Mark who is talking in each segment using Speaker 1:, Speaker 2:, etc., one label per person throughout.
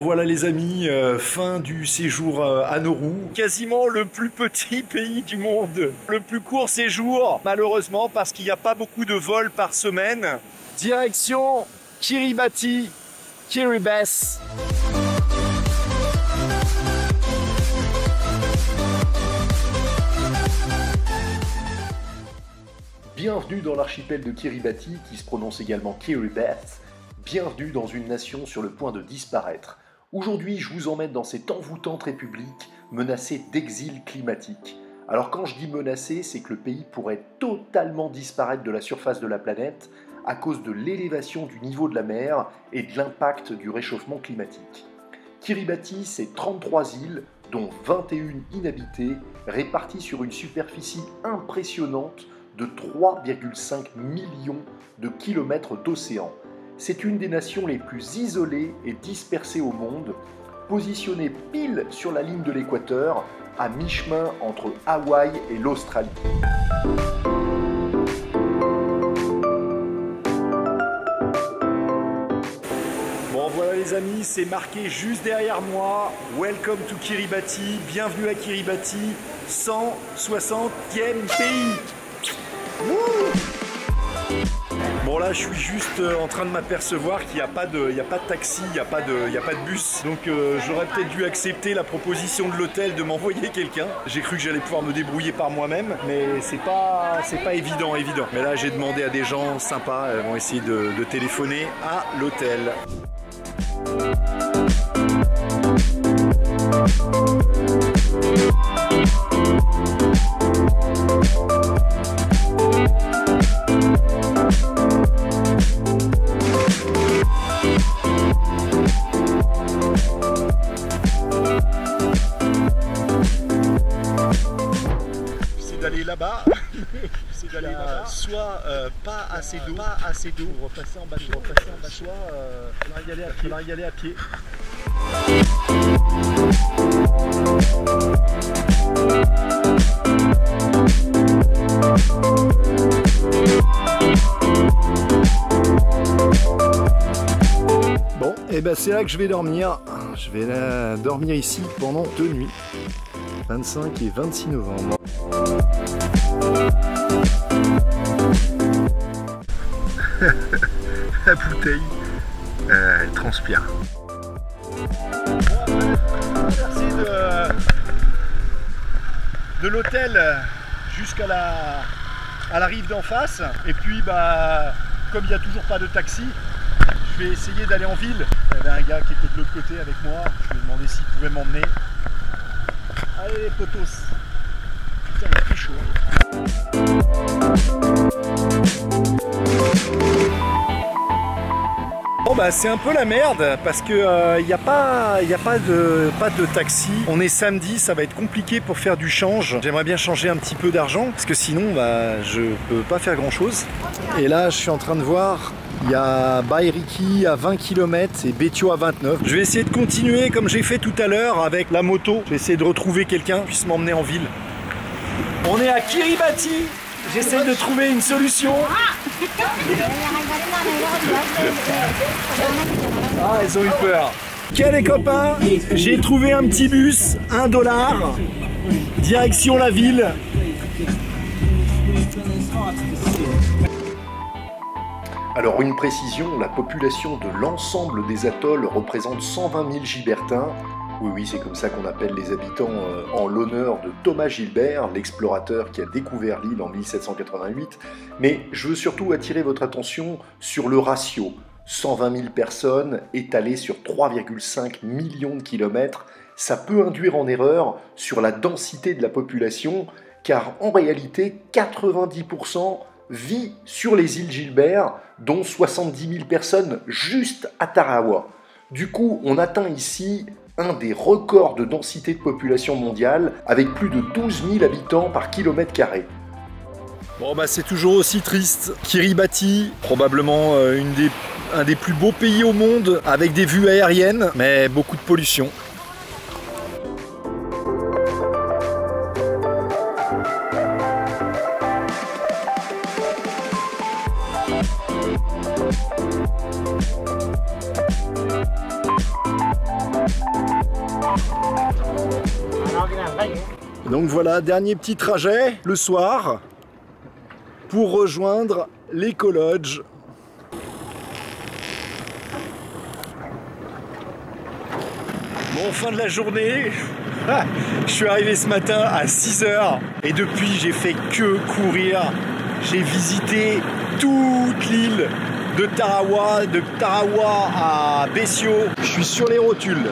Speaker 1: Voilà les amis, fin du séjour à Nauru. Quasiment le plus petit pays du monde. Le plus court séjour, malheureusement, parce qu'il n'y a pas beaucoup de vols par semaine. Direction Kiribati, Kiribati. Bienvenue dans l'archipel de Kiribati, qui se prononce également Kiribati. Bienvenue dans une nation sur le point de disparaître. Aujourd'hui, je vous emmène dans cette envoûtante république menacée d'exil climatique. Alors quand je dis menacée, c'est que le pays pourrait totalement disparaître de la surface de la planète à cause de l'élévation du niveau de la mer et de l'impact du réchauffement climatique. Kiribati, c'est 33 îles, dont 21 inhabitées, réparties sur une superficie impressionnante de 3,5 millions de kilomètres d'océan. C'est une des nations les plus isolées et dispersées au monde, positionnée pile sur la ligne de l'équateur, à mi-chemin entre Hawaï et l'Australie. Bon voilà les amis, c'est marqué juste derrière moi. Welcome to Kiribati, bienvenue à Kiribati, 160e pays. Wouh! Bon là je suis juste en train de m'apercevoir qu'il n'y a pas de taxi, il n'y a pas de bus. Donc j'aurais peut-être dû accepter la proposition de l'hôtel de m'envoyer quelqu'un. J'ai cru que j'allais pouvoir me débrouiller par moi-même, mais c'est pas évident. Mais là j'ai demandé à des gens sympas, ils vont essayer de téléphoner à l'hôtel. Là-bas, c'est d'aller là-bas, soit pas assez d'eau, pour repasser en bas, soit faudra y aller à pied. Bon, et ben c'est là que je vais dormir. Je vais dormir ici pendant 2 nuits, 25 et 26 novembre. La bouteille, elle transpire. Merci de l'hôtel jusqu'à la rive d'en face. Et puis, comme il n'y a toujours pas de taxi, je vais essayer d'aller en ville. Il y avait un gars qui était de l'autre côté avec moi. Je lui ai demandé s'il pouvait m'emmener. Allez les potos. Putain, il fait chaud. Bon bah c'est un peu la merde parce que y a pas de taxi. On est samedi, ça va être compliqué pour faire du change. J'aimerais bien changer un petit peu d'argent parce que sinon je peux pas faire grand chose. Et là je suis en train de voir, il y a Bairiki à 20 km et Betio à 29. Je vais essayer de continuer comme j'ai fait tout à l'heure avec la moto. Je vais essayer de retrouver quelqu'un qui puisse m'emmener en ville. On est à Kiribati. J'essaie de trouver une solution. Ah, ils ont eu peur. Ok les copains, j'ai trouvé un petit bus, $1, direction la ville. Alors une précision, la population de l'ensemble des atolls représente 120 000 Gilbertins. Oui, c'est comme ça qu'on appelle les habitants en l'honneur de Thomas Gilbert, l'explorateur qui a découvert l'île en 1788. Mais je veux surtout attirer votre attention sur le ratio. 120 000 personnes étalées sur 3,5 millions de kilomètres. Ça peut induire en erreur sur la densité de la population, car en réalité, 90% vit sur les îles Gilbert, dont 70 000 personnes juste à Tarawa. Du coup, on atteint ici un des records de densité de population mondiale, avec plus de 12 000 habitants par kilomètre carré. Bon c'est toujours aussi triste. Kiribati, probablement un des plus beaux pays au monde, avec des vues aériennes, mais beaucoup de pollution. Donc voilà, dernier petit trajet le soir pour rejoindre l'Eco-Lodge. Bon, fin de la journée. Je suis arrivé ce matin à 6 h et depuis j'ai fait que courir. J'ai visité toute l'île de Tarawa à Bessio. Je suis sur les rotules.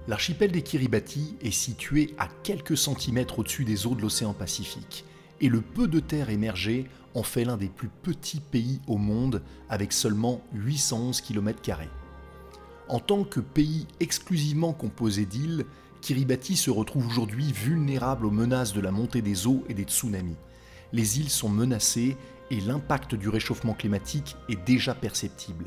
Speaker 1: L'archipel des Kiribati est situé à quelques centimètres au-dessus des eaux de l'océan Pacifique, et le peu de terre émergée en fait l'un des plus petits pays au monde avec seulement 811 km². En tant que pays exclusivement composé d'îles, Kiribati se retrouve aujourd'hui vulnérable aux menaces de la montée des eaux et des tsunamis. Les îles sont menacées et l'impact du réchauffement climatique est déjà perceptible.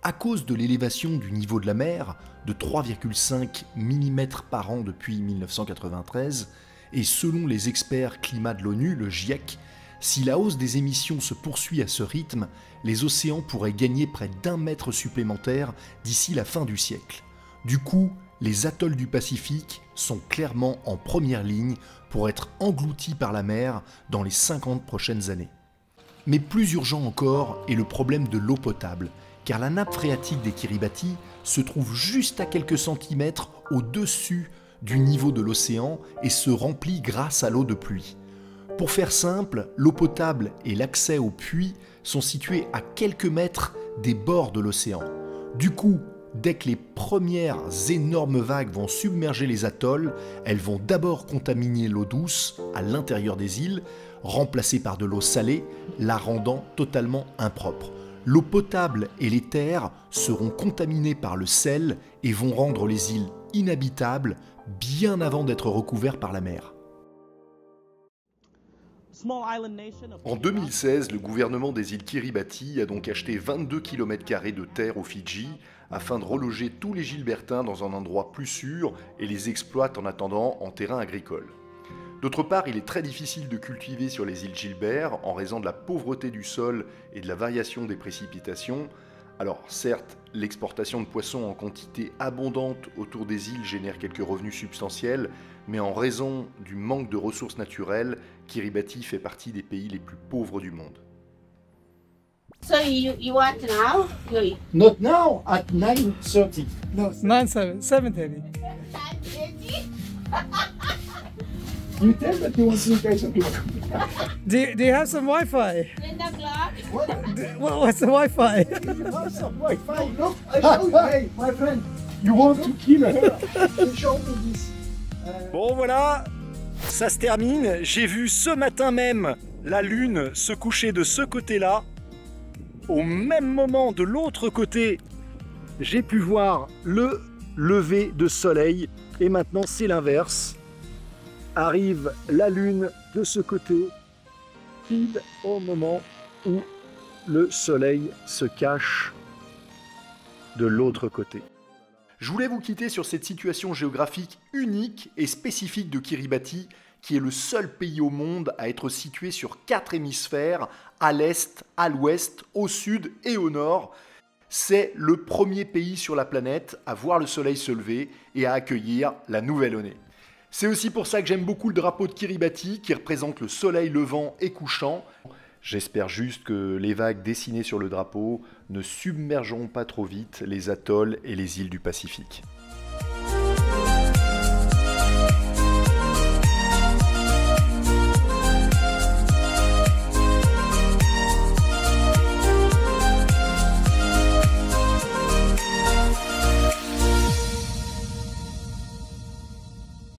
Speaker 1: À cause de l'élévation du niveau de la mer de 3,5 mm par an depuis 1993, et selon les experts climat de l'ONU, le GIEC, si la hausse des émissions se poursuit à ce rythme, les océans pourraient gagner près d'1 mètre supplémentaire d'ici la fin du siècle. Du coup, les atolls du Pacifique sont clairement en première ligne pour être engloutis par la mer dans les 50 prochaines années. Mais plus urgent encore est le problème de l'eau potable, car la nappe phréatique des Kiribati se trouve juste à quelques centimètres au-dessus du niveau de l'océan et se remplit grâce à l'eau de pluie. Pour faire simple, l'eau potable et l'accès aux puits sont situés à quelques mètres des bords de l'océan. Du coup, dès que les premières énormes vagues vont submerger les atolls, elles vont d'abord contaminer l'eau douce à l'intérieur des îles, remplacée par de l'eau salée, la rendant totalement impropre. L'eau potable et les terres seront contaminées par le sel et vont rendre les îles inhabitables bien avant d'être recouvertes par la mer. En 2016, le gouvernement des îles Kiribati a donc acheté 22 km² de terre aux Fidji afin de reloger tous les Gilbertins dans un endroit plus sûr et les exploite en attendant en terrain agricole. D'autre part, il est très difficile de cultiver sur les îles Gilbert en raison de la pauvreté du sol et de la variation des précipitations. Alors certes, l'exportation de poissons en quantité abondante autour des îles génère quelques revenus substantiels, mais en raison du manque de ressources naturelles, Kiribati fait partie des pays les plus pauvres du monde.
Speaker 2: So you want now?
Speaker 1: Not now, at 9:30.
Speaker 3: No, 7:30.
Speaker 1: You tell that you want to guys to
Speaker 3: Do you have some Wi-Fi?
Speaker 2: 10 o'clock?
Speaker 3: What's the Wi-Fi?
Speaker 1: some Wi-Fi. Look, I show you. Hey, my friend, you want to kill her? Show me this. Bon voilà, ça se termine. J'ai vu ce matin même la lune se coucher de ce côté-là. Au même moment, de l'autre côté, j'ai pu voir le lever de soleil. Et maintenant, c'est l'inverse. Arrive la lune de ce côté, pile au moment où le soleil se cache de l'autre côté. Je voulais vous quitter sur cette situation géographique unique et spécifique de Kiribati, qui est le seul pays au monde à être situé sur 4 hémisphères, à l'est, à l'ouest, au sud et au nord. C'est le premier pays sur la planète à voir le soleil se lever et à accueillir la nouvelle année. C'est aussi pour ça que j'aime beaucoup le drapeau de Kiribati, qui représente le soleil levant et couchant. J'espère juste que les vagues dessinées sur le drapeau ne submergeront pas trop vite les atolls et les îles du Pacifique.